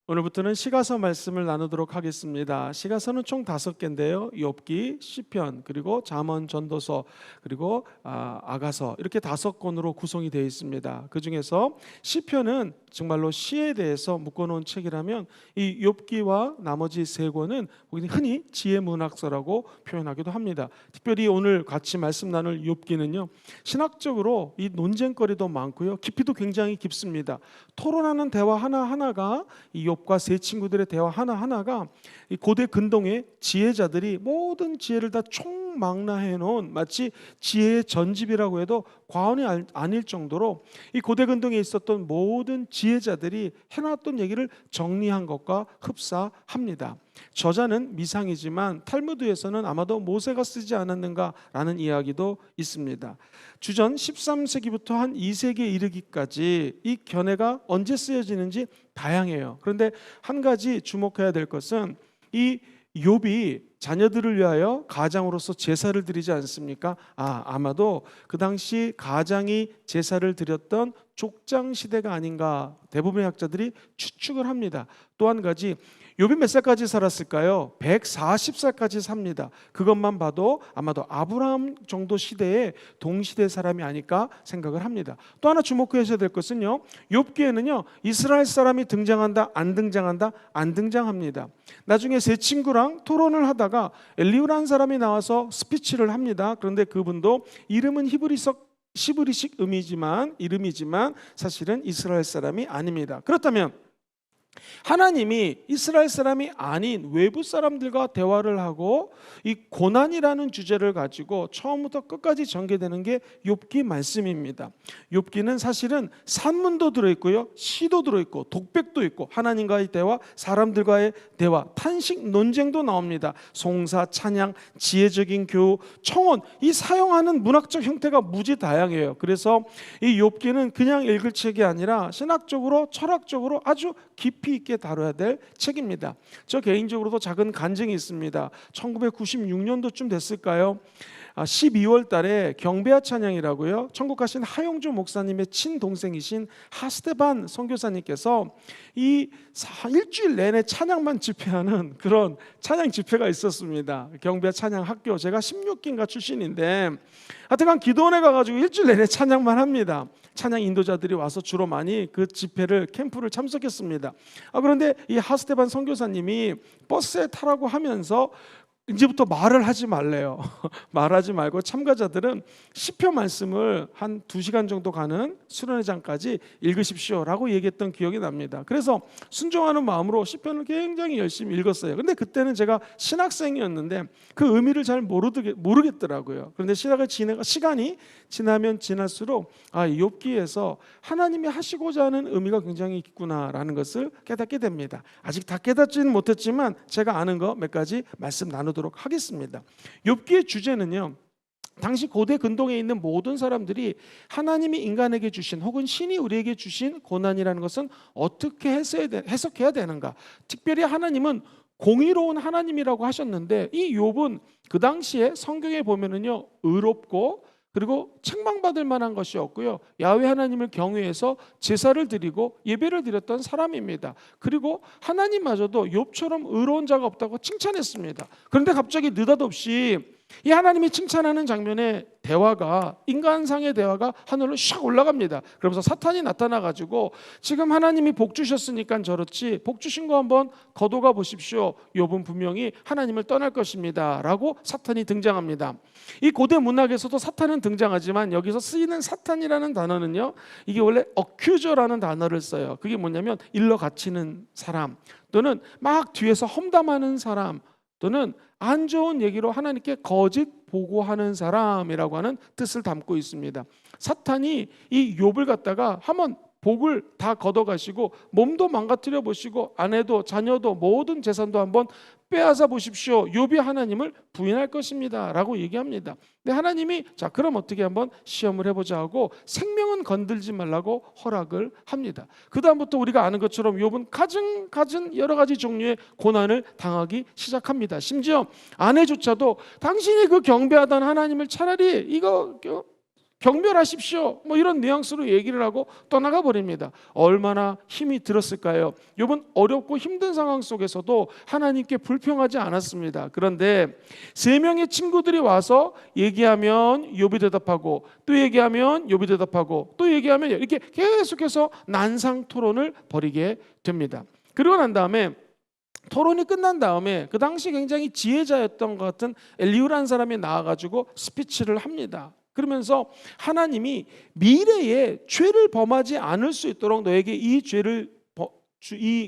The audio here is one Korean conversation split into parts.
오늘부터는 시가서 말씀을 나누도록 하겠습니다. 시가서는 총 5개인데요. 욥기, 시편, 그리고 잠언, 전도서, 그리고 아가서 이렇게 5권으로 구성이 되어 있습니다. 그 중에서 시편은 정말로 시에 대해서 묶어놓은 책이라면 이 욥기와 나머지 3권은 흔히 지혜 문학서라고 표현하기도 합니다. 특별히 오늘 같이 말씀 나눌 욥기는요, 신학적으로 이 논쟁거리도 많고요, 깊이도 굉장히 깊습니다. 토론하는 대화 하나하나가 이 욥과 세 친구들의 대화 하나하나가 이 고대 근동의 지혜자들이 모든 지혜를 다 총망라해 놓은 마치 지혜의 전집이라고 해도 과언이 아닐 정도로 이 고대 근동에 있었던 모든 지혜자들이 해놨던 얘기를 정리한 것과 흡사합니다. 저자는 미상이지만 탈무드에서는 아마도 모세가 쓰지 않았는가라는 이야기도 있습니다. 주전 13세기부터 한 2세기에 이르기까지 이 견해가 언제 쓰여지는지 다양해요. 그런데 한 가지 주목해야 될 것은 이 욥이 자녀들을 위하여 가장으로서 제사를 드리지 않습니까? 아마도 그 당시 가장이 제사를 드렸던 족장 시대가 아닌가 대부분의 학자들이 추측을 합니다. 또 한 가지, 욥이 몇 살까지 살았을까요? 140살까지 삽니다. 그것만 봐도 아마도 아브라함 정도 시대의 동시대 사람이 아닐까 생각을 합니다. 또 하나 주목하셔야 될 것은요, 욥기에는요 이스라엘 사람이 등장한다, 안 등장한다, 안 등장합니다. 나중에 세 친구랑 토론을 하다가 엘리후라는 사람이 나와서 스피치를 합니다. 그런데 그분도 이름은 시브리식 이름이지만 사실은 이스라엘 사람이 아닙니다. 그렇다면 하나님이 이스라엘 사람이 아닌 외부 사람들과 대화를 하고 이 고난이라는 주제를 가지고 처음부터 끝까지 전개되는 게 욥기 말씀입니다. 욥기는 사실은 산문도 들어있고요, 시도 들어있고 독백도 있고 하나님과의 대화, 사람들과의 대화, 탄식, 논쟁도 나옵니다. 송사, 찬양, 지혜적인 교우, 청원, 이 사용하는 문학적 형태가 무지 다양해요. 그래서 이 욥기는 그냥 읽을 책이 아니라 신학적으로, 철학적으로 아주 깊이 있게 다뤄야 될 책입니다. 저 개인적으로도 작은 간증이 있습니다. 1996년도쯤 됐을까요? 12월 달에 경배와 찬양이라고요, 천국 가신 하용조 목사님의 친동생이신 하스테반 선교사님께서 이 일주일 내내 찬양만 집회하는 그런 찬양 집회가 있었습니다. 경배와 찬양 학교, 제가 16기인가 출신인데 하여튼간 기도원에 가가지고 일주일 내내 찬양만 합니다. 찬양 인도자들이 와서 주로 많이 그 집회를, 캠프를 참석했습니다. 그런데 이 하스테반 선교사님이 버스에 타라고 하면서 이제부터 말을 하지 말래요. 말하지 말고 참가자들은 시편 말씀을 한 2시간 정도 가는 수련회장까지 읽으십시오라고 얘기했던 기억이 납니다. 그래서 순종하는 마음으로 시편을 굉장히 열심히 읽었어요. 그런데 그때는 제가 신학생이었는데 그 의미를 잘 모르겠더라고요. 그런데 시간이 지나면 지날수록 욥기에서 하나님이 하시고자 하는 의미가 굉장히 있구나라는 것을 깨닫게 됩니다. 아직 다 깨닫지는 못했지만 제가 아는 거 몇 가지 말씀 나누도록 하겠습니다. 욥기의 주제는요, 당시 고대 근동에 있는 모든 사람들이 하나님이 인간에게 주신 혹은 신이 우리에게 주신 고난이라는 것은 어떻게 해석해야 되는가, 특별히 하나님은 공의로운 하나님이라고 하셨는데 이 욥은 그 당시에 성경에 보면은요 의롭고 그리고 책망받을 만한 것이 없고요, 야훼 하나님을 경외해서 제사를 드리고 예배를 드렸던 사람입니다. 그리고 하나님마저도 욥처럼 의로운 자가 없다고 칭찬했습니다. 그런데 갑자기 느닷없이 이 하나님이 칭찬하는 장면에 대화가, 인간상의 대화가 하늘로 샥 올라갑니다. 그러면서 사탄이 나타나가지고 지금 하나님이 복 주셨으니까 저렇지, 복 주신 거 한번 거둬가 보십시오. 욥은 분명히 하나님을 떠날 것입니다 라고 사탄이 등장합니다. 이 고대 문학에서도 사탄은 등장하지만 여기서 쓰이는 사탄이라는 단어는요, 이게 원래 어큐저라는 단어를 써요. 그게 뭐냐면 일러 바치는 사람, 또는 막 뒤에서 험담하는 사람, 또는 안 좋은 얘기로 하나님께 거짓 보고하는 사람이라고 하는 뜻을 담고 있습니다. 사탄이 이 욥을 갖다가 한번 복을 다 걷어가시고 몸도 망가뜨려 보시고 아내도 자녀도 모든 재산도 한번 빼앗아 보십시오. 욥이 하나님을 부인할 것입니다 라고 얘기합니다. 근데 하나님이 자 그럼 어떻게 한번 시험을 해보자 하고 생명은 건들지 말라고 허락을 합니다. 그 다음부터 우리가 아는 것처럼 욥은 갖은 여러 가지 종류의 고난을 당하기 시작합니다. 심지어 아내조차도 당신이 그 경배하던 하나님을 차라리 이거 경멸하십시오. 뭐 이런 뉘앙스로 얘기를 하고 떠나가 버립니다. 얼마나 힘이 들었을까요? 욥은 어렵고 힘든 상황 속에서도 하나님께 불평하지 않았습니다. 그런데 세 명의 친구들이 와서 얘기하면 욥이 대답하고, 또 얘기하면 욥이 대답하고, 또 얘기하면, 이렇게 계속해서 난상 토론을 벌이게 됩니다. 그러고 난 다음에, 토론이 끝난 다음에 그 당시 굉장히 지혜자였던 것 같은 엘리후라는 사람이 나와가지고 스피치를 합니다. 그러면서 하나님이 미래에 죄를 범하지 않을 수 있도록 너에게 이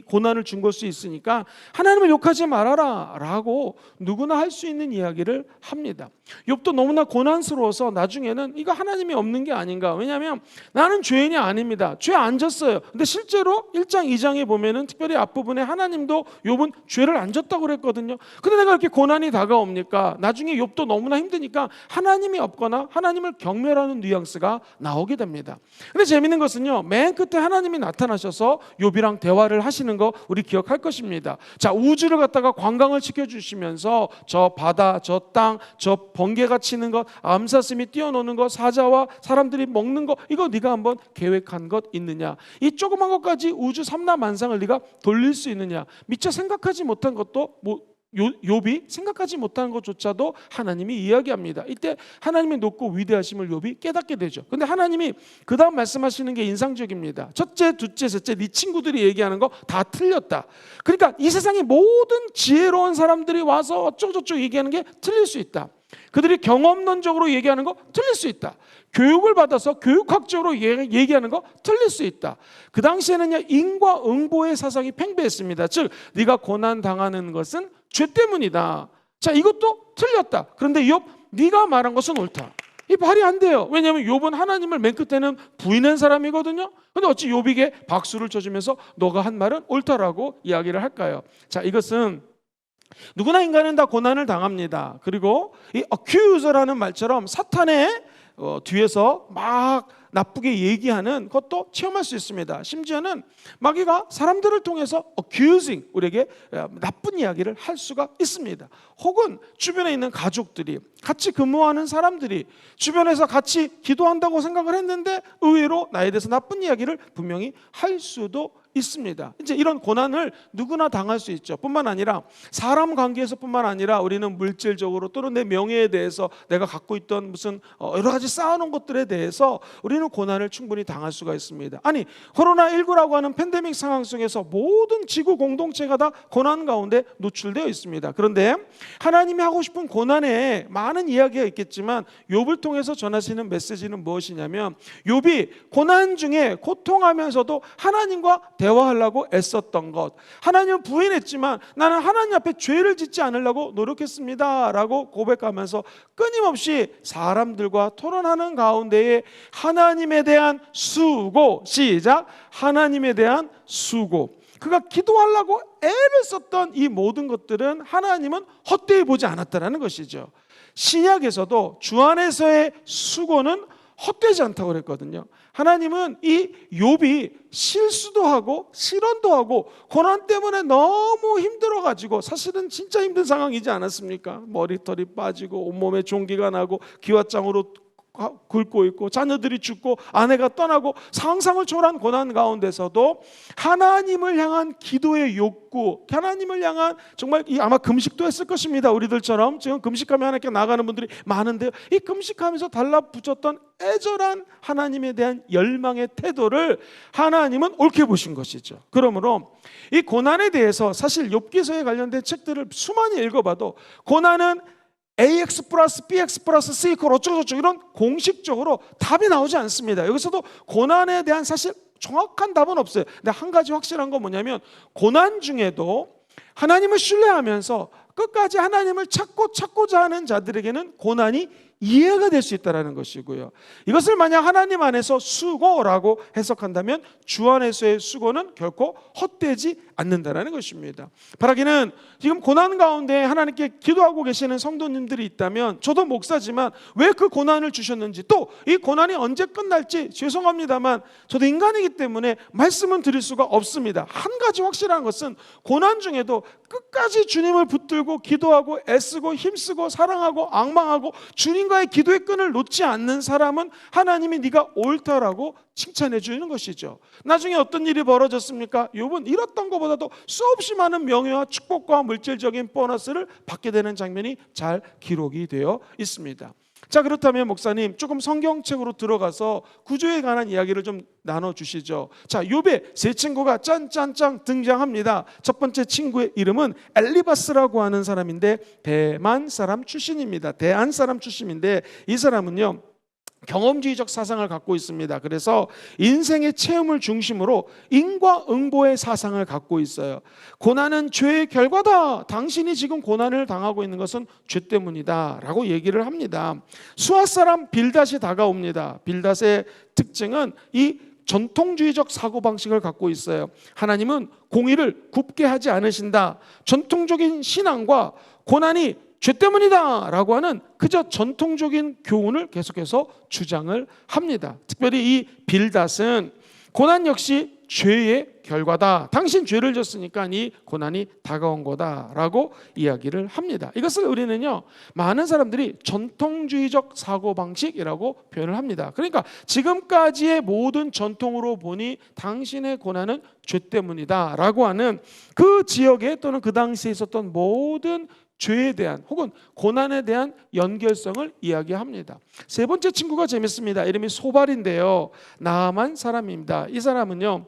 고난을 준 걸 수 있으니까 하나님을 욕하지 말아라 라고 누구나 할 수 있는 이야기를 합니다. 욥도 너무나 고난스러워서 나중에는 이거 하나님이 없는 게 아닌가, 왜냐하면 나는 죄인이 아닙니다, 죄 안 졌어요. 근데 실제로 1장 2장에 보면은 특별히 앞부분에 하나님도 욥은 죄를 안 졌다고 그랬거든요. 근데 내가 이렇게 고난이 다가옵니까? 나중에 욥도 너무나 힘드니까 하나님이 없거나 하나님을 경멸하는 뉘앙스가 나오게 됩니다. 근데 재밌는 것은요, 맨 끝에 하나님이 나타나셔서 욥이랑 대화를 하시는 거 우리 기억할 것입니다. 자, 우주를 갖다가 관광을 시켜주시면서 저 바다, 저 땅, 저 번개가 치는 것, 암사슴이 뛰어노는 것, 사자와 사람들이 먹는 것, 이거 네가 한번 계획한 것 있느냐? 이 조그만 것까지 우주 삼라만상을 네가 돌릴 수 있느냐? 미처 생각하지 못한 것도 욥이 생각하지 못하는 것조차도 하나님이 이야기합니다. 이때 하나님의 높고 위대하심을 욥이 깨닫게 되죠. 근데 하나님이 그 다음 말씀하시는 게 인상적입니다. 첫째, 둘째, 셋째, 네 친구들이 얘기하는 거 다 틀렸다. 그러니까 이 세상의 모든 지혜로운 사람들이 와서 어쩌고저쩌고 얘기하는 게 틀릴 수 있다. 그들이 경험론적으로 얘기하는 거 틀릴 수 있다. 교육을 받아서 교육학적으로 얘기하는 거 틀릴 수 있다. 그 당시에는요, 인과응보의 사상이 팽배했습니다. 즉 네가 고난당하는 것은 죄 때문이다. 자, 이것도 틀렸다. 그런데 욥, 네가 말한 것은 옳다. 이 말이 안 돼요. 왜냐하면 욥은 하나님을 맨 끝에는 부인한 사람이거든요. 근데 어찌 욥에게 박수를 쳐주면서 너가 한 말은 옳다라고 이야기를 할까요? 자, 이것은 누구나 인간은 다 고난을 당합니다. 그리고 이 accuser라는 말처럼 사탄의 뒤에서 막 나쁘게 얘기하는 것도 체험할 수 있습니다. 심지어는 마귀가 사람들을 통해서 accusing, 우리에게 나쁜 이야기를 할 수가 있습니다. 혹은 주변에 있는 가족들이, 같이 근무하는 사람들이 주변에서 같이 기도한다고 생각을 했는데 의외로 나에 대해서 나쁜 이야기를 분명히 할 수도 있습니다. 이제 이런 고난을 누구나 당할 수 있죠. 뿐만 아니라 사람 관계에서뿐만 아니라 우리는 물질적으로 또는 내 명예에 대해서 내가 갖고 있던 무슨 여러 가지 쌓아놓은 것들에 대해서 우리는 고난을 충분히 당할 수가 있습니다. 아니, 코로나19라고 하는 팬데믹 상황 속에서 모든 지구 공동체가 다 고난 가운데 노출되어 있습니다. 그런데 하나님이 하고 싶은 고난에 많은 이야기가 있겠지만 욥을 통해서 전하시는 메시지는 무엇이냐면, 욥이 고난 중에 고통하면서도 하나님과 대화하려고 애썼던 것, 하나님을 부인했지만 나는 하나님 앞에 죄를 짓지 않으려고 노력했습니다 라고 고백하면서 끊임없이 사람들과 토론하는 가운데에 하나님에 대한 수고, 시작, 하나님에 대한 수고, 그가 기도하려고 애를 썼던 이 모든 것들은 하나님은 헛되이 보지 않았다는 것이죠. 신약에서도 주 안에서의 수고는 헛되지 않다고 그랬거든요. 하나님은 이 욥이 실수도 하고 실언도 하고 고난 때문에 너무 힘들어가지고, 사실은 진짜 힘든 상황이지 않았습니까? 머리털이 빠지고 온몸에 종기가 나고 기왓장으로 긁고 있고 자녀들이 죽고 아내가 떠나고 상상을 초월한 고난 가운데서도 하나님을 향한 기도의 욕구, 하나님을 향한, 정말 아마 금식도 했을 것입니다. 우리들처럼 지금 금식하며 하나님께 나가는 분들이 많은데요, 이 금식하면서 달라붙었던 애절한 하나님에 대한 열망의 태도를 하나님은 옳게 보신 것이죠. 그러므로 이 고난에 대해서 사실 욥기서에 관련된 책들을 수많이 읽어봐도 고난은 AX 플러스 BX 플러스 C 이퀄 어쩌고저쩌고 이런 공식적으로 답이 나오지 않습니다. 여기서도 고난에 대한 사실 정확한 답은 없어요. 근데 한 가지 확실한 건 뭐냐면, 고난 중에도 하나님을 신뢰하면서 끝까지 하나님을 찾고자 하는 자들에게는 고난이 이해가 될 수 있다는 것이고요. 이것을 만약 하나님 안에서 수고라고 해석한다면 주 안에서의 수고는 결코 헛되지 않는다는 것입니다. 바라기는 지금 고난 가운데 하나님께 기도하고 계시는 성도님들이 있다면, 저도 목사지만 왜 그 고난을 주셨는지, 또 이 고난이 언제 끝날지 죄송합니다만 저도 인간이기 때문에 말씀은 드릴 수가 없습니다. 한 가지 확실한 것은 고난 중에도 끝까지 주님을 붙들고 기도하고 애쓰고 힘쓰고 사랑하고 앙망하고 주님 누군가의 기도의 끈을 놓지 않는 사람은 하나님이 네가 옳다라고 칭찬해 주는 것이죠. 나중에 어떤 일이 벌어졌습니까? 욥은 잃었던 것보다도 수없이 많은 명예와 축복과 물질적인 보너스를 받게 되는 장면이 잘 기록이 되어 있습니다. 자, 그렇다면 목사님 조금 성경책으로 들어가서 구조에 관한 이야기를 좀 나눠주시죠. 자, 욥의 세 친구가 짠짠짠 등장합니다. 첫 번째 친구의 이름은 엘리바스라고 하는 사람인데 대만 사람 출신입니다. 대안 사람 출신인데 이 사람은요 경험주의적 사상을 갖고 있습니다. 그래서 인생의 체험을 중심으로 인과응보의 사상을 갖고 있어요. 고난은 죄의 결과다. 당신이 지금 고난을 당하고 있는 것은 죄 때문이다 라고 얘기를 합니다. 수아 사람 빌닷이 다가옵니다. 빌닷의 특징은 이 전통주의적 사고방식을 갖고 있어요. 하나님은 공의를 굽게 하지 않으신다. 전통적인 신앙과 고난이 죄 때문이다 라고 하는 그저 전통적인 교훈을 계속해서 주장을 합니다. 특별히 이 빌닷은 고난 역시 죄의 결과다. 당신 죄를 졌으니까 이 고난이 다가온 거다라고 이야기를 합니다. 이것을 우리는요 많은 사람들이 전통주의적 사고방식이라고 표현을 합니다. 그러니까 지금까지의 모든 전통으로 보니 당신의 고난은 죄 때문이다 라고 하는 그 지역에 또는 그 당시에 있었던 모든 죄에 대한 혹은 고난에 대한 연결성을 이야기합니다. 세 번째 친구가 재밌습니다. 이름이 소발인데요. 나아만 사람입니다. 이 사람은요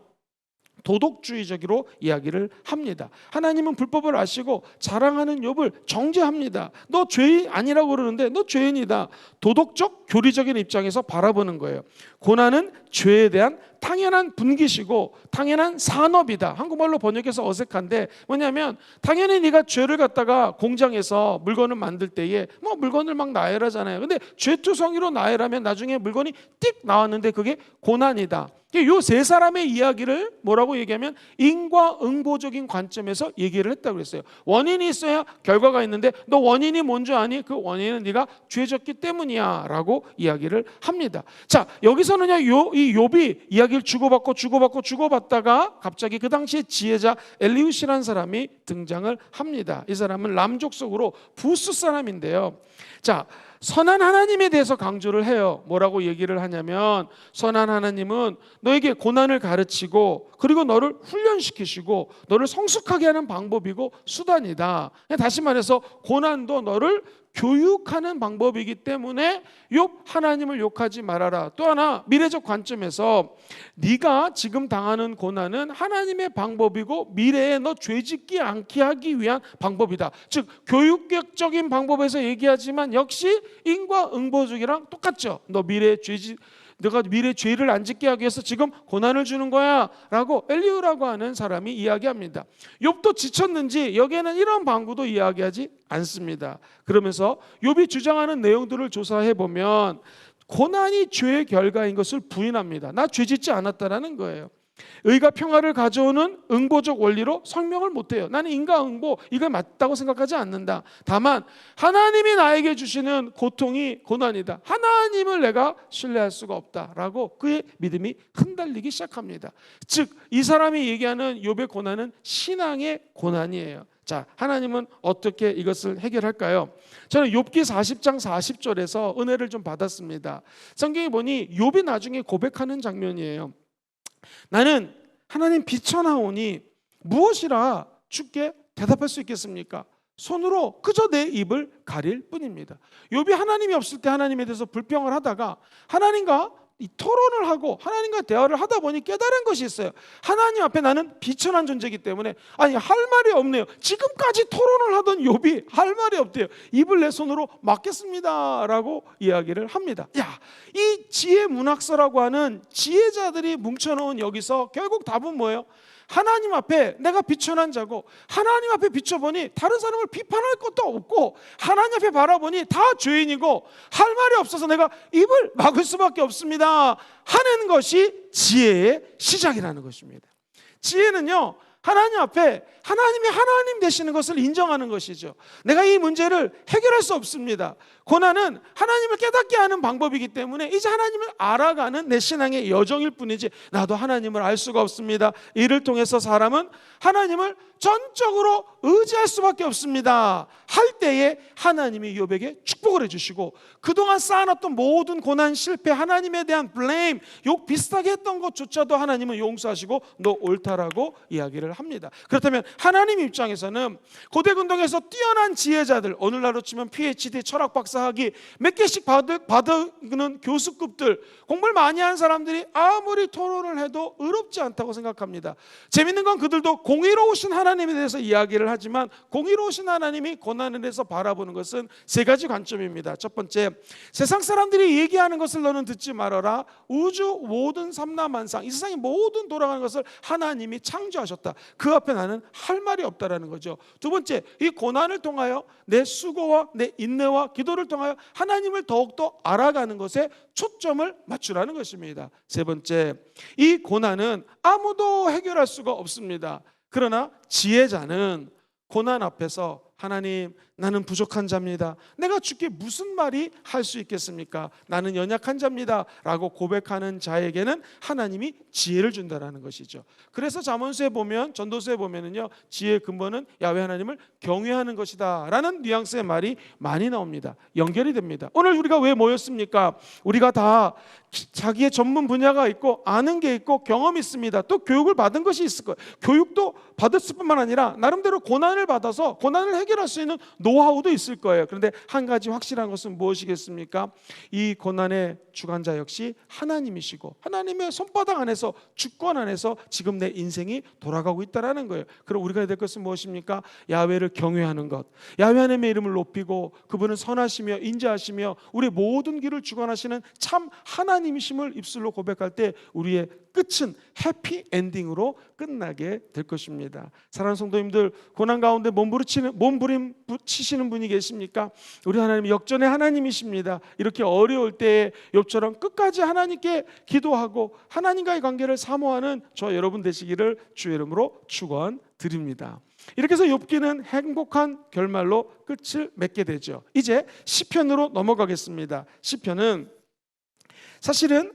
도덕주의적으로 이야기를 합니다. 하나님은 불법을 아시고 자랑하는 욥을 정죄합니다. 너 죄인 아니라고 그러는데 너 죄인이다. 도덕적 교리적인 입장에서 바라보는 거예요. 고난은 죄에 대한 당연한 분기시고 당연한 산업이다. 한국말로 번역해서 어색한데 뭐냐면 당연히 네가 죄를 갖다가 공장에서 물건을 만들 때에 뭐 물건을 막 나열하잖아요. 근데 죄투성이로 나열하면 나중에 물건이 띡 나왔는데 그게 고난이다. 이 세 사람의 이야기를 뭐라고 얘기하면 인과응보적인 관점에서 얘기를 했다고 그랬어요. 원인이 있어야 결과가 있는데 너 원인이 뭔지 아니? 그 원인은 네가 죄졌기 때문이야 라고 이야기를 합니다. 자, 여기서는요 이 욥이 이야기를 주고받다가 갑자기 그 당시의 지혜자 엘리우시라는 사람이 등장을 합니다. 이 사람은 람족 속으로 부스 사람인데요. 자, 선한 하나님에 대해서 강조를 해요. 뭐라고 얘기를 하냐면 선한 하나님은 너에게 고난을 가르치고 그리고 너를 훈련시키시고 너를 성숙하게 하는 방법이고 수단이다. 다시 말해서 고난도 너를 교육하는 방법이기 때문에 욥 하나님을 욕하지 말아라. 또 하나 미래적 관점에서 네가 지금 당하는 고난은 하나님의 방법이고 미래에 너 죄짓지 않게 하기 위한 방법이다. 즉 교육적인 방법에서 얘기하지만 역시 인과응보적이랑 똑같죠. 너가 미래 죄를 안 짓게 하기 위해서 지금 고난을 주는 거야 라고 엘리후라고 하는 사람이 이야기합니다. 욥도 지쳤는지 여기에는 이런 방구도 이야기하지 않습니다. 그러면서 욥이 주장하는 내용들을 조사해 보면 고난이 죄의 결과인 것을 부인합니다. 나 죄 짓지 않았다라는 거예요. 의가 평화를 가져오는 응보적 원리로 설명을 못해요. 나는 인과응보 이거 맞다고 생각하지 않는다. 다만 하나님이 나에게 주시는 고통이 고난이다. 하나님을 내가 신뢰할 수가 없다라고 그의 믿음이 흔들리기 시작합니다. 즉 이 사람이 얘기하는 욥의 고난은 신앙의 고난이에요. 자, 하나님은 어떻게 이것을 해결할까요? 저는 욥기 40장 40절에서 은혜를 좀 받았습니다. 성경에 보니 욥이 나중에 고백하는 장면이에요. 나는 하나님 비천하오니 무엇이라 주께 대답할 수 있겠습니까? 손으로 그저 내 입을 가릴 뿐입니다. 욥이 하나님이 없을 때 하나님에 대해서 불평을 하다가 하나님과 이 토론을 하고 하나님과 대화를 하다 보니 깨달은 것이 있어요. 하나님 앞에 나는 비천한 존재이기 때문에 할 말이 없네요. 지금까지 토론을 하던 욥이 할 말이 없대요. 입을 내 손으로 막겠습니다 라고 이야기를 합니다. 이 지혜 문학서라고 하는 지혜자들이 뭉쳐놓은 여기서 결국 답은 뭐예요? 하나님 앞에 내가 비천한 자고 하나님 앞에 비춰보니 다른 사람을 비판할 것도 없고 하나님 앞에 바라보니 다 죄인이고 할 말이 없어서 내가 입을 막을 수밖에 없습니다 하는 것이 지혜의 시작이라는 것입니다. 지혜는요 하나님 앞에 하나님이 하나님 되시는 것을 인정하는 것이죠. 내가 이 문제를 해결할 수 없습니다. 고난은 하나님을 깨닫게 하는 방법이기 때문에 이제 하나님을 알아가는 내 신앙의 여정일 뿐이지 나도 하나님을 알 수가 없습니다. 이를 통해서 사람은 하나님을 전적으로 의지할 수밖에 없습니다. 할 때에 하나님이 욥에게 축복을 해주시고 그동안 쌓아놨던 모든 고난, 실패, 하나님에 대한 블레임, 욕 비슷하게 했던 것조차도 하나님은 용서하시고 너 옳다라고 이야기를 합니다. 그렇다면 하나님 입장에서는 고대 근동에서 뛰어난 지혜자들, 오늘날로 치면 PhD, 철학 박사학위 몇 개씩 받는 교수급들, 공부를 많이 한 사람들이 아무리 토론을 해도 의롭지 않다고 생각합니다. 재밌는 건 그들도 공의로우신 하나님에 대해서 이야기를 하지만 공의로우신 하나님이 고난에 대해서 바라보는 것은 세 가지 관점입니다. 첫 번째, 세상 사람들이 얘기하는 것을 너는 듣지 말아라. 우주 모든 삼라만상, 이 세상이 모든 돌아가는 것을 하나님이 창조하셨다. 그 앞에 나는 할 말이 없다라는 거죠. 두 번째, 이 고난을 통하여 내 수고와 내 인내와 기도를 통하여 하나님을 더욱더 알아가는 것에 초점을 맞추라는 것입니다. 세 번째, 이 고난은 아무도 해결할 수가 없습니다. 그러나 지혜자는 고난 앞에서 하나님, 나는 부족한 자입니다. 내가 주께 무슨 말이 할 수 있겠습니까? 나는 연약한 자입니다 라고 고백하는 자에게는 하나님이 지혜를 준다는 것이죠. 그래서 잠언서에 보면, 전도서에 보면은요, 지혜의 근본은 야훼 하나님을 경외하는 것이다 라는 뉘앙스의 말이 많이 나옵니다. 연결이 됩니다. 오늘 우리가 왜 모였습니까? 우리가 다 자기의 전문 분야가 있고 아는 게 있고 경험이 있습니다. 또 교육을 받은 것이 있을 거예요. 교육도 받았을 뿐만 아니라 나름대로 고난을 받아서 고난을 해결할 수 있는 노하우도 있을 거예요. 그런데 한 가지 확실한 것은 무엇이겠습니까? 이 고난의 주관자 역시 하나님이시고 하나님의 손바닥 안에서, 주권 안에서 지금 내 인생이 돌아가고 있다는 거예요. 그럼 우리가 해야 될 것은 무엇입니까? 야훼를 경외하는 것, 야훼 하나님의 이름을 높이고 그분은 선하시며 인자하시며 우리의 모든 길을 주관하시는 참 하나님이심을 입술로 고백할 때 우리의 끝은 해피 엔딩으로 끝나게 될 것입니다. 사랑하는 성도님들, 고난 가운데 몸부림치시는 분이 계십니까? 우리 하나님 역전의 하나님이십니다. 이렇게 어려울 때에 욥처럼 끝까지 하나님께 기도하고 하나님과의 관계를 사모하는 저 여러분 되시기를 주의 이름으로 축원드립니다. 이렇게 해서 욥기는 행복한 결말로 끝을 맺게 되죠. 이제 시편으로 넘어가겠습니다. 시편은 사실은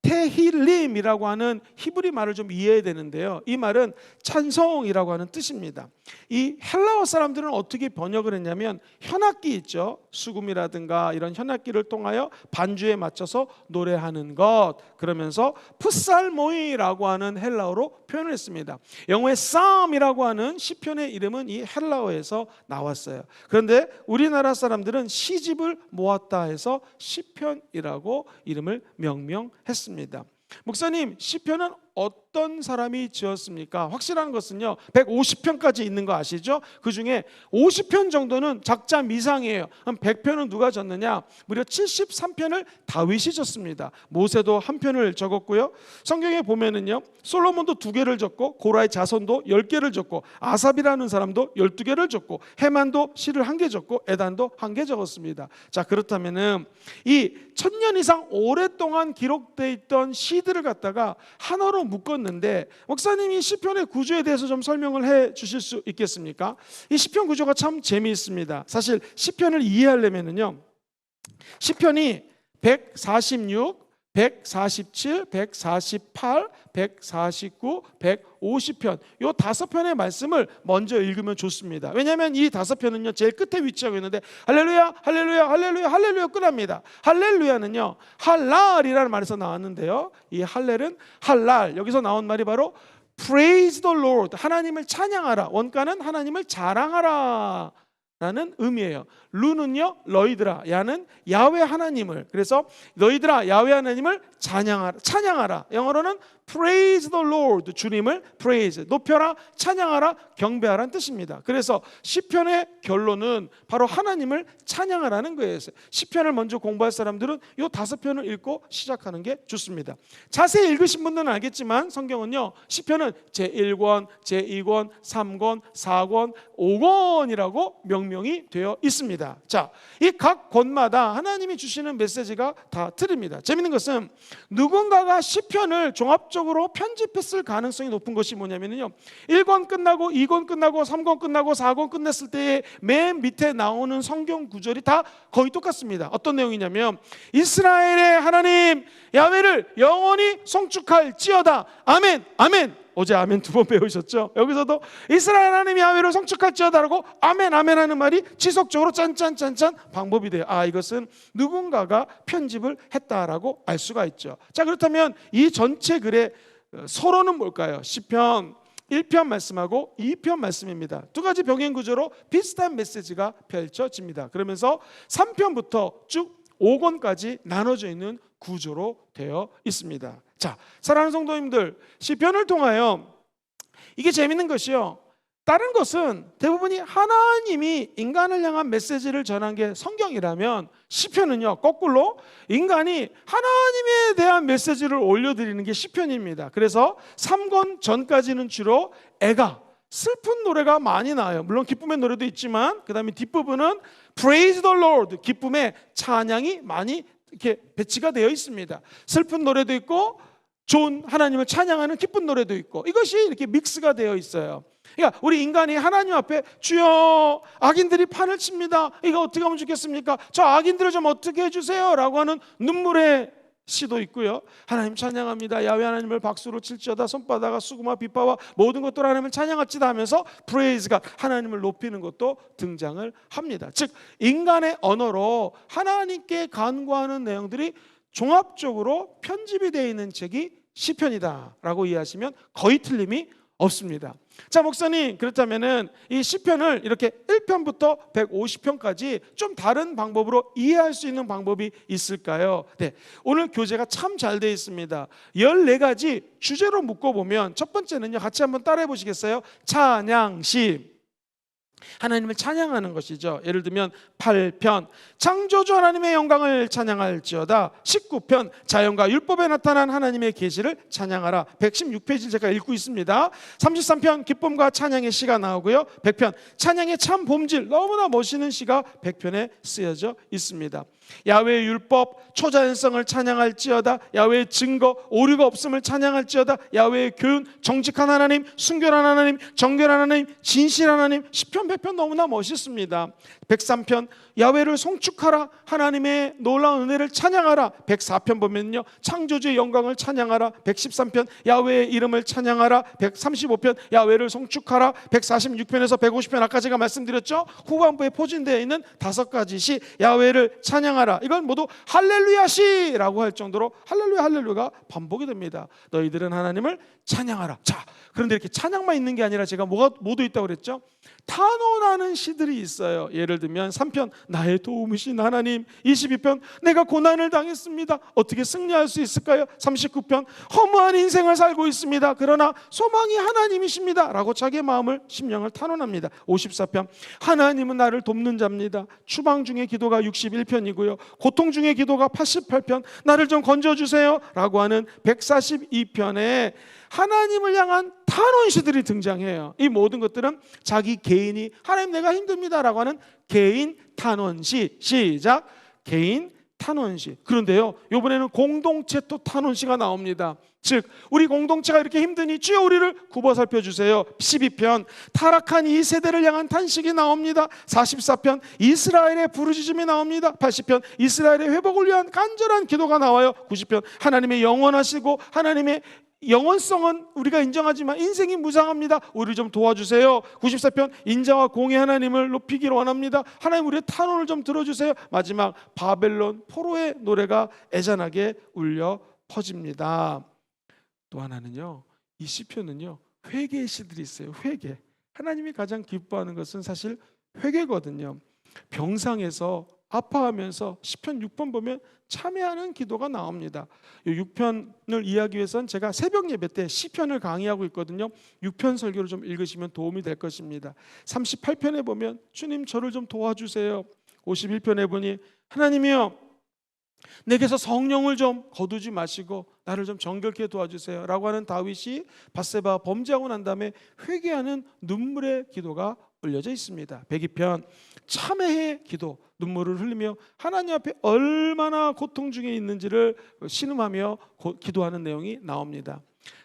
테힐림이라고 하는 히브리 말을 좀 이해해야 되는데요, 이 말은 찬송이라고 하는 뜻입니다. 이 헬라어 사람들은 어떻게 번역을 했냐면 현악기 있죠, 수금이라든가 이런 현악기를 통하여 반주에 맞춰서 노래하는 것, 그러면서 프살모이라고 하는 헬라어로 표현을 했습니다. 영어의 psalm이라고 하는 시편의 이름은 이 헬라어에서 나왔어요. 그런데 우리나라 사람들은 시집을 모았다 해서 시편이라고 이름을 명명했습니다. 목사님, 시편은 어떤 사람이 지었습니까? 확실한 것은요, 150편까지 있는 거 아시죠? 그 중에 50편 정도는 작자 미상이에요. 그럼 100편은 누가 졌느냐? 무려 73편을 다윗이 졌습니다. 모세도 한 편을 적었고요, 성경에 보면은요, 솔로몬도 2개를 적고 고라의 자손도 10개를 적고 아삽이라는 사람도 12개를 적고 헤만도 시를 1개 적고 에단도 1개 적었습니다. 자, 그렇다면은 이 1000년 이상 오랫동안 기록되어 있던 시들을 갖다가 하나로 묶었는데, 목사님이 시편의 구조에 대해서 좀 설명을 해 주실 수 있겠습니까? 이 시편 구조가 참 재미있습니다. 사실 시편을 이해하려면요, 시편이 146, 147, 148, 149, 150편, 이 5편의 말씀을 먼저 읽으면 좋습니다. 왜냐하면 이 5편은요 제일 끝에 위치하고 있는데 할렐루야 할렐루야 할렐루야 할렐루야 끝납니다. 할렐루야는요 할랄이라는 말에서 나왔는데요, 이 할렐은 할랄, 여기서 나온 말이 바로 Praise the Lord, 하나님을 찬양하라, 원가는 하나님을 자랑하라 라는 의미예요. 루는요 너희들아, 야는 야훼 하나님을, 그래서 너희들아 야훼 하나님을 찬양하라. 영어로는 praise the Lord, 주님을 praise, 높여라, 찬양하라, 경배하라는 뜻입니다. 그래서 시편의 결론은 바로 하나님을 찬양하라는 거예요. 시편을 먼저 공부할 사람들은 이 5편을 읽고 시작하는 게 좋습니다. 자세히 읽으신 분들은 알겠지만 성경은요, 시편은 제1권, 제2권, 3권, 4권, 5권이라고 명명이 되어 있습니다. 자, 이 각 권마다 하나님이 주시는 메시지가 다 틀립니다. 재밌는 것은 누군가가 시편을 종합적으로 종합적으로 편집했을 가능성이 높은 것이 뭐냐면요, 1권 끝나고 2권 끝나고 3권 끝나고 4권 끝냈을 때의 맨 밑에 나오는 성경 구절이 다 거의 똑같습니다. 어떤 내용이냐면 이스라엘의 하나님 야훼를 영원히 송축할지어다. 아멘, 아멘. 어제 아멘 2번 배우셨죠? 여기서도 이스라엘 하나님 야훼를 송축할지어다라고 아멘, 아멘 하는 말이 지속적으로 짠짠짠짠 방법이 돼요. 이것은 누군가가 편집을 했다라고 알 수가 있죠. 자, 그렇다면 이 전체 글의 서론은 뭘까요? 시편 1편 말씀하고 2편 말씀입니다. 두 가지 병행 구조로 비슷한 메시지가 펼쳐집니다. 그러면서 3편부터 쭉 5권까지 나눠져 있는 구조로 되어 있습니다. 자, 사랑하는 성도님들, 시편을 통하여 이게 재밌는 것이요, 다른 것은 대부분이 하나님이 인간을 향한 메시지를 전한 게 성경이라면 시편은요, 거꾸로 인간이 하나님에 대한 메시지를 올려드리는 게 시편입니다. 그래서 3권 전까지는 주로 애가 슬픈 노래가 많이 나와요. 물론 기쁨의 노래도 있지만 그 다음에 뒷부분은 Praise the Lord, 기쁨의 찬양이 많이 이렇게 배치가 되어 있습니다. 슬픈 노래도 있고 좋은 하나님을 찬양하는 기쁜 노래도 있고, 이것이 이렇게 믹스가 되어 있어요. 그러니까 우리 인간이 하나님 앞에 주여 악인들이 판을 칩니다, 이거 어떻게 하면 좋겠습니까? 저 악인들을 좀 어떻게 해주세요 라고 하는 눈물의 시도 있고요, 하나님 찬양합니다, 야훼 하나님을 박수로 칠지어다, 손바다가 수금과 비파와 모든 것들 하나님을 찬양할지다 하면서 프레이즈가 하나님을 높이는 것도 등장을 합니다. 즉 인간의 언어로 하나님께 간구하는 내용들이 종합적으로 편집이 되어 있는 책이 시편이다 라고 이해하시면 거의 틀림이 없습니다. 자, 목사님, 그렇다면은 이 시편을 이렇게 1편부터 150편까지 좀 다른 방법으로 이해할 수 있는 방법이 있을까요? 네, 오늘 교재가 참 잘 되어 있습니다. 14가지 주제로 묶어보면 첫 번째는요, 같이 한번 따라해 보시겠어요? 찬양시, 하나님을 찬양하는 것이죠. 예를 들면 8편 창조주 하나님의 영광을 찬양할지어다, 19편 자연과 율법에 나타난 하나님의 계시를 찬양하라, 116페이지 제가 읽고 있습니다. 33편 기쁨과 찬양의 시가 나오고요, 100편 찬양의 참 본질, 너무나 멋있는 시가 100편에 쓰여져 있습니다. 야훼의 율법 초자연성을 찬양할지어다, 야훼의 증거 오류가 없음을 찬양할지어다, 야훼의 교훈 정직한 하나님, 순결한 하나님, 정결한 하나님, 진실한 하나님, 10편 100편 너무나 멋있습니다. 103편 야훼를 송축하라, 하나님의 놀라운 은혜를 찬양하라, 104편 보면요 창조주의 영광을 찬양하라, 113편 야훼의 이름을 찬양하라, 135편 야훼를 송축하라, 146편에서 150편 아까 제가 말씀드렸죠, 후반부에 포진되어 있는 5가지 시 야훼를 찬양하라, 이건 모두 할렐루야 시라고 할 정도로 할렐루야 할렐루야가 반복이 됩니다. 너희들은 하나님을 찬양하라. 자, 그런데 이렇게 찬양만 있는 게 아니라 제가 뭐가 모두 있다고 그랬죠? 탄원하는 시들이 있어요. 예를 들면 3편 나의 도움이신 하나님, 22편 내가 고난을 당했습니다, 어떻게 승리할 수 있을까요? 39편 허무한 인생을 살고 있습니다, 그러나 소망이 하나님이십니다 라고 자기의 마음을 심령을 탄원합니다. 54편 하나님은 나를 돕는 자입니다. 추방 중의 기도가 61편이고요, 고통 중의 기도가 88편, 나를 좀 건져주세요 라고 하는 142편에 하나님을 향한 탄원시들이 등장해요. 이 모든 것들은 자기 개인이 하나님 내가 힘듭니다 라고 하는 개인 탄원시. 시작. 개인 탄원시. 그런데요, 이번에는 공동체 또 탄원시가 나옵니다. 즉 우리 공동체가 이렇게 힘드니 주여 우리를 굽어 살펴주세요. 12편 타락한 이 세대를 향한 탄식이 나옵니다. 44편 이스라엘의 부르짖음이 나옵니다. 80편 이스라엘의 회복을 위한 간절한 기도가 나와요. 90편 하나님의 영원하시고 하나님의 영원성은 우리가 인정하지만 인생이 무상합니다, 우리를 좀 도와주세요. 94편 인자와 공의 하나님을 높이기를 원합니다, 하나님 우리의 탄원을 좀 들어주세요. 마지막 바벨론 포로의 노래가 애잔하게 울려 퍼집니다. 또 하나는요, 이 시편은요 회개의 시들이 있어요. 회개. 하나님이 가장 기뻐하는 것은 사실 회개거든요. 병상에서 아파하면서 시편 6편 보면 참회하는 기도가 나옵니다. 이 6편을 이해하기 위해서는 제가 새벽 예배 때 시편을 강의하고 있거든요. 6편 설교를 좀 읽으시면 도움이 될 것입니다. 38편에 보면 주님 저를 좀 도와주세요. 51편에 보니 하나님이여 내게서 성령을 좀 거두지 마시고 나를 좀 정결케 도와주세요 라고 하는 다윗이 밧세바 범죄하고 난 다음에 회개하는 눈물의 기도가 올려져 있습니다. 102편 참회의 기도, 눈물을 흘리며 하나님 앞에 얼마나 고통 중에 있는지를 신음하며 기도하는 내용이 나옵니다.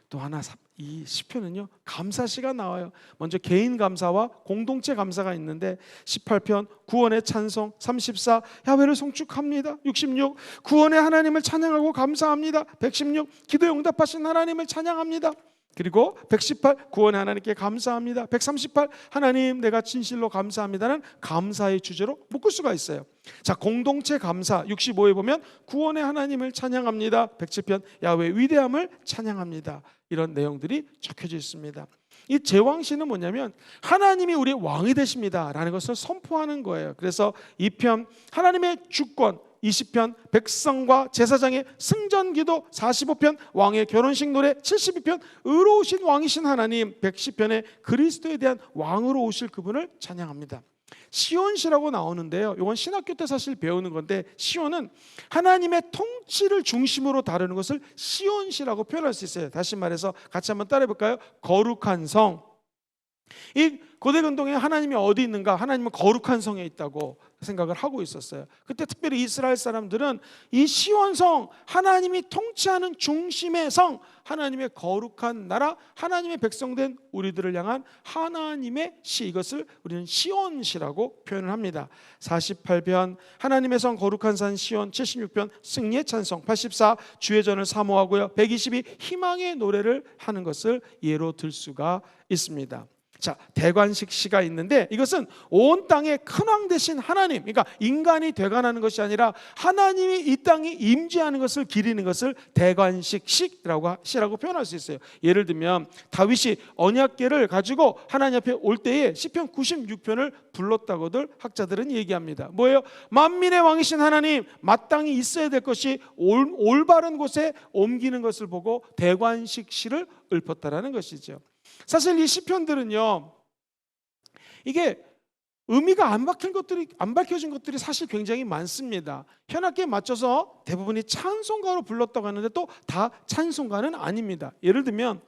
또 하나 이 시편은요 감사시가 나와요. 먼저 개인 감사와 공동체 감사가 있는데 18편 구원의 찬송, 34 야훼를 송축합니다. 66 구원의 하나님을 찬양하고 감사합니다. 116 기도에 응답하신 하나님을 찬양합니다. 그리고 118 구원의 하나님께 감사합니다. 138 하나님 내가 진실로 감사합니다는 감사의 주제로 묶을 수가 있어요. 자, 공동체 감사 65에 보면 구원의 하나님을 찬양합니다. 107편 야훼의 위대함을 찬양합니다. 이런 내용들이 적혀져 있습니다. 이 제왕시는 뭐냐면 하나님이 우리의 왕이 되십니다 라는 것을 선포하는 거예요. 그래서 2편 하나님의 주권, 20편 백성과 제사장의 승전기도, 45편 왕의 결혼식 노래, 72편 의로우신 왕이신 하나님, 110편에 그리스도에 대한 왕으로 오실 그분을 찬양합니다. 시온시라고 나오는데요, 이건 신학교 때 사실 배우는 건데 시온은 하나님의 통치를 중심으로 다루는 것을 시온시라고 표현할 수 있어요. 다시 말해서 같이 한번 따라해 볼까요? 거룩한 성. 이 고대 근동에 하나님이 어디 있는가? 하나님은 거룩한 성에 있다고 생각을 하고 있었어요. 그때 특별히 이스라엘 사람들은 이 시온성, 하나님이 통치하는 중심의 성, 하나님의 거룩한 나라, 하나님의 백성된 우리들을 향한 하나님의 시, 이것을 우리는 시온시라고 표현을 합니다. 48편 하나님의 성 거룩한 산 시온, 76편 승리의 찬송, 84 주의 전을 사모하고요, 122 희망의 노래를 하는 것을 예로 들 수가 있습니다. 자, 대관식 시가 있는데 이것은 온 땅의 큰왕 되신 하나님, 그러니까 인간이 되관하는 것이 아니라 하나님이 이 땅에 임재하는 것을 기리는 것을 대관식 시라고 표현할 수 있어요. 예를 들면 다윗이 언약궤를 가지고 하나님 앞에 올 때에 시편 96편을 불렀다고들 학자들은 얘기합니다. 뭐예요? 만민의 왕이신 하나님, 마땅히 있어야 될 것이 올바른 곳에 옮기는 것을 보고 대관식 시를 읊었다라는 것이죠. 사실 이 시편들은요, 이게 의미가 안 밝혀진 것들이 사실 굉장히 많습니다. 현악기에 맞춰서 대부분이 찬송가로 불렀다고 하는데 또 다 찬송가는 아닙니다. 예를 들면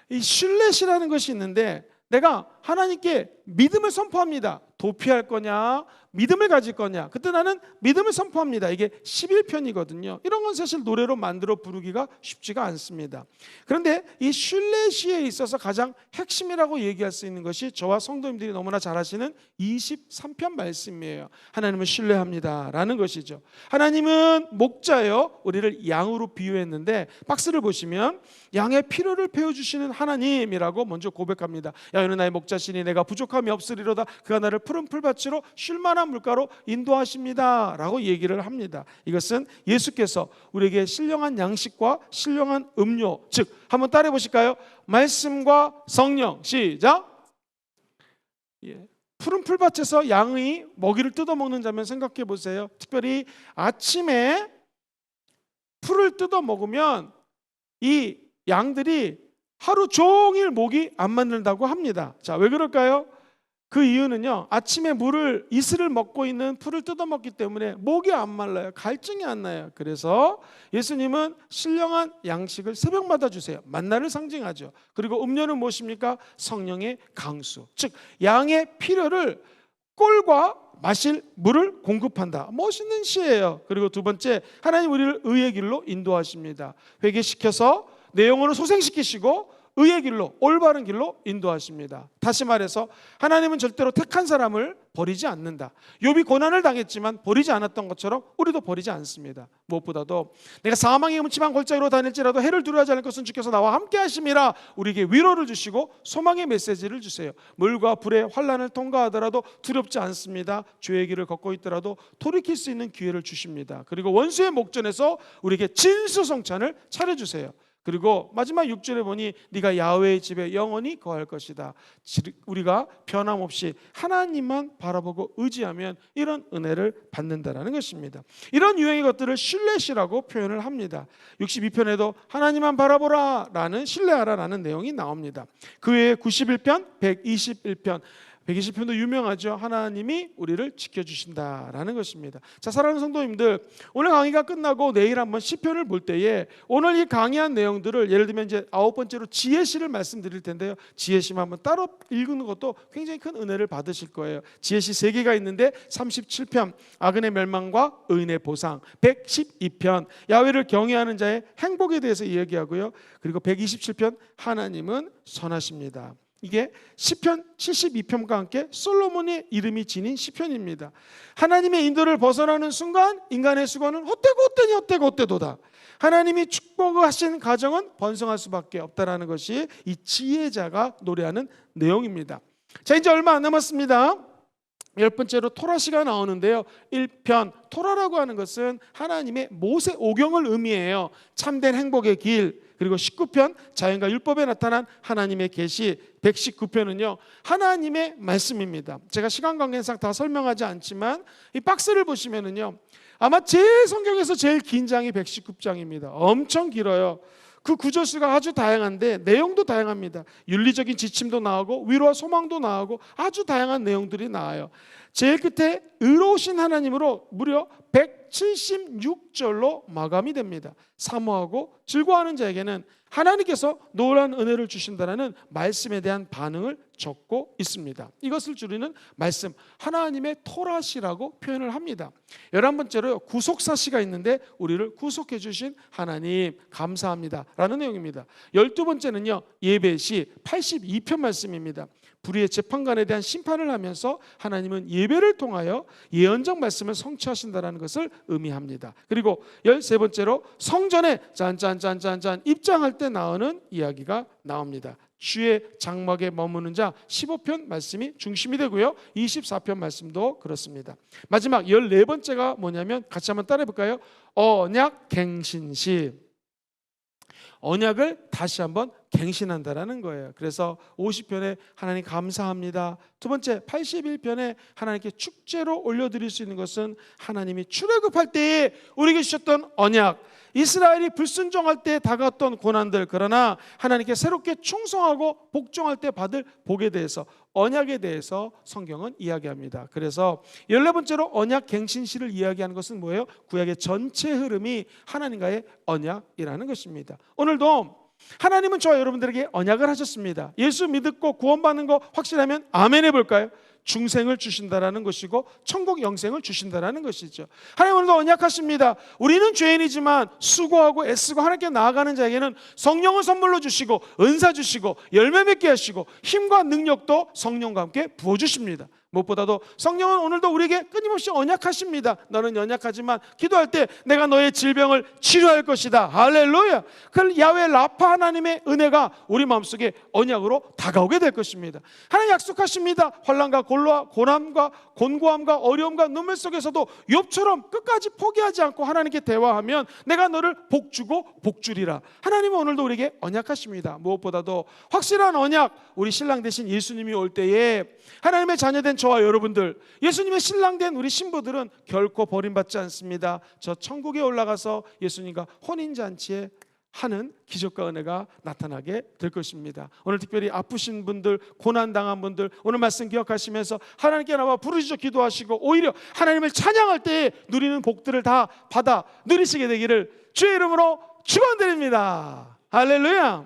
이 슐렛이라는 것이 있는데 내가 하나님께 믿음을 선포합니다. 도피할 거냐, 믿음을 가질 거냐. 그때 나는 믿음을 선포합니다. 이게 11편이거든요. 이런 건 사실 노래로 만들어 부르기가 쉽지가 않습니다. 그런데 이 슐렛시에 있어서 가장 핵심이라고 얘기할 수 있는 것이 저와 성도님들이 너무나 잘 아시는 23편 말씀이에요. 하나님을 신뢰합니다 라는 것이죠. 하나님은 목자예요. 우리를 양으로 비유했는데 박스를 보시면 양의 필요를 배워주시는 하나님이라고 먼저 고백합니다. 야훼는 나의 목자시니 내가 부족함이 없으리로다. 그가 나를 푸른 풀밭으로 쉴만한 물가로 인도하십니다 라고 얘기를 합니다. 이것은 예수께서 우리에게 신령한 양식과 신령한 음료, 즉 한번 따라해 보실까요? 말씀과 성령, 시작. 푸른 풀밭에서 양의 먹이를 뜯어먹는 장면 생각해 보세요. 특별히 아침에 풀을 뜯어 먹으면 이 양들이 하루 종일 목이 안 마른다고 합니다. 자, 왜 그럴까요? 그 이유는요, 아침에 이슬을 먹고 있는 풀을 뜯어먹기 때문에 목이 안 말라요. 갈증이 안 나요. 그래서 예수님은 신령한 양식을 새벽마다 주세요. 만나를 상징하죠. 그리고 음료는 무엇입니까? 성령의 강수, 즉 양의 필요를 꿀과 마실 물을 공급한다. 멋있는 시예요. 그리고 두 번째, 하나님 우리를 의의 길로 인도하십니다. 회개시켜서 내 영혼을 소생시키시고 의의 길로, 올바른 길로 인도하십니다. 다시 말해서 하나님은 절대로 택한 사람을 버리지 않는다. 욥이 고난을 당했지만 버리지 않았던 것처럼 우리도 버리지 않습니다. 무엇보다도 내가 사망의 음침한 골짜기로 다닐지라도 해를 두려워하지 않을 것은 주께서 나와 함께 하심이라 우리에게 위로를 주시고 소망의 메시지를 주세요. 물과 불의 환난을 통과하더라도 두렵지 않습니다. 죄의 길을 걷고 있더라도 돌이킬 수 있는 기회를 주십니다. 그리고 원수의 목전에서 우리에게 진수성찬을 차려주세요. 그리고 마지막 6절에 보니 네가 야훼의 집에 영원히 거할 것이다. 우리가 변함없이 하나님만 바라보고 의지하면 이런 은혜를 받는다라는 것입니다. 이런 유형의 것들을 슐렛이라고 표현을 합니다. 62편에도 하나님만 바라보라 라는 신뢰하라 라는 내용이 나옵니다. 그 외에 91편, 121편 120편도 유명하죠. 하나님이 우리를 지켜주신다라는 것입니다. 자, 사랑하는 성도님들, 오늘 강의가 끝나고 내일 한번 시편을 볼 때에 오늘 이 강의한 내용들을 예를 들면 이제 9번째로 지혜시를 말씀드릴 텐데요. 지혜시만 한번 따로 읽는 것도 굉장히 큰 은혜를 받으실 거예요. 지혜시 3개가 있는데 37편 악인의 멸망과 의인의 보상, 112편 야훼를 경외하는 자의 행복에 대해서 이야기하고요. 그리고 127편 하나님은 선하십니다. 이게 시편 72편과 함께 솔로몬의 이름이 지닌 시편입니다. 하나님의 인도를 벗어나는 순간 인간의 수고는 헛되도다. 하나님이 축복하신 가정은 번성할 수밖에 없다라는 것이 이 지혜자가 노래하는 내용입니다. 자, 이제 얼마 안 남았습니다. 10번째로 토라시가 나오는데요. 1편 토라라고 하는 것은 하나님의 모세 오경을 의미해요. 참된 행복의 길. 그리고 19편 자연과 율법에 나타난 하나님의 계시, 119편은요 하나님의 말씀입니다. 제가 시간 관계상 다 설명하지 않지만 이 박스를 보시면은요 아마 제 성경에서 제일 긴 장이 119장입니다. 엄청 길어요. 그 구절수가 아주 다양한데 내용도 다양합니다. 윤리적인 지침도 나오고 위로와 소망도 나오고 아주 다양한 내용들이 나와요. 제일 끝에 의로우신 하나님으로 무려 176절로 마감이 됩니다. 사모하고 즐거워하는 자에게는 하나님께서 노란 은혜를 주신다는 말씀에 대한 반응을 적고 있습니다. 이것을 줄이는 말씀, 하나님의 토라시라고 표현을 합니다. 11번째로 구속사시가 있는데 우리를 구속해 주신 하나님 감사합니다 라는 내용입니다. 12번째는요 예배시 82편 말씀입니다. 불의의 재판관에 대한 심판을 하면서 하나님은 예배를 통하여 예언적 말씀을 성취하신다는 것을 의미합니다. 그리고 13번째로 성전에 짠짠짠짠짠 입장할 때 나오는 이야기가 나옵니다. 주의 장막에 머무는 자 15편 말씀이 중심이 되고요. 24편 말씀도 그렇습니다. 마지막 14번째가 뭐냐면 같이 한번 따라해 볼까요? 언약갱신시. 언약을 다시 한번 갱신한다라는 거예요. 그래서 50편에 하나님 감사합니다. 두 번째 81편에 하나님께 축제로 올려드릴 수 있는 것은 하나님이 출애굽할 때에 우리에게 주셨던 언약, 이스라엘이 불순종할 때 다가왔던 고난들, 그러나 하나님께 새롭게 충성하고 복종할 때 받을 복에 대해서, 언약에 대해서 성경은 이야기합니다. 그래서 14번째로 언약 갱신시를 이야기하는 것은 뭐예요? 구약의 전체 흐름이 하나님과의 언약이라는 것입니다. 오늘도 하나님은 저와 여러분들에게 언약을 하셨습니다. 예수 믿고 구원받는 거 확실하면 아멘 해볼까요? 중생을 주신다라는 것이고 천국 영생을 주신다라는 것이죠. 하나님 오늘도 언약하십니다. 우리는 죄인이지만 수고하고 애쓰고 하나님께 나아가는 자에게는 성령을 선물로 주시고 은사 주시고 열매 맺게 하시고 힘과 능력도 성령과 함께 부어주십니다. 무엇보다도 성령은 오늘도 우리에게 끊임없이 언약하십니다. 너는 연약하지만 기도할 때 내가 너의 질병을 치료할 것이다. 할렐루야. 그 야훼 라파 하나님의 은혜가 우리 마음속에 언약으로 다가오게 될 것입니다. 하나님 약속하십니다. 환난과 고난과 곤고함과 어려움과 눈물 속에서도 욥처럼 끝까지 포기하지 않고 하나님께 대화하면 내가 너를 복주고 복주리라. 하나님은 오늘도 우리에게 언약하십니다. 무엇보다도 확실한 언약, 우리 신랑 되신 예수님이 올 때에 하나님의 자녀된 저와 여러분들, 예수님의 신랑된 우리 신부들은 결코 버림받지 않습니다. 저 천국에 올라가서 예수님과 혼인잔치에 하는 기적과 은혜가 나타나게 될 것입니다. 오늘 특별히 아프신 분들, 고난당한 분들 오늘 말씀 기억하시면서 하나님께 나와 부르짖어 기도하시고 오히려 하나님을 찬양할 때에 누리는 복들을 다 받아 누리시게 되기를 주의 이름으로 축원드립니다. 할렐루야.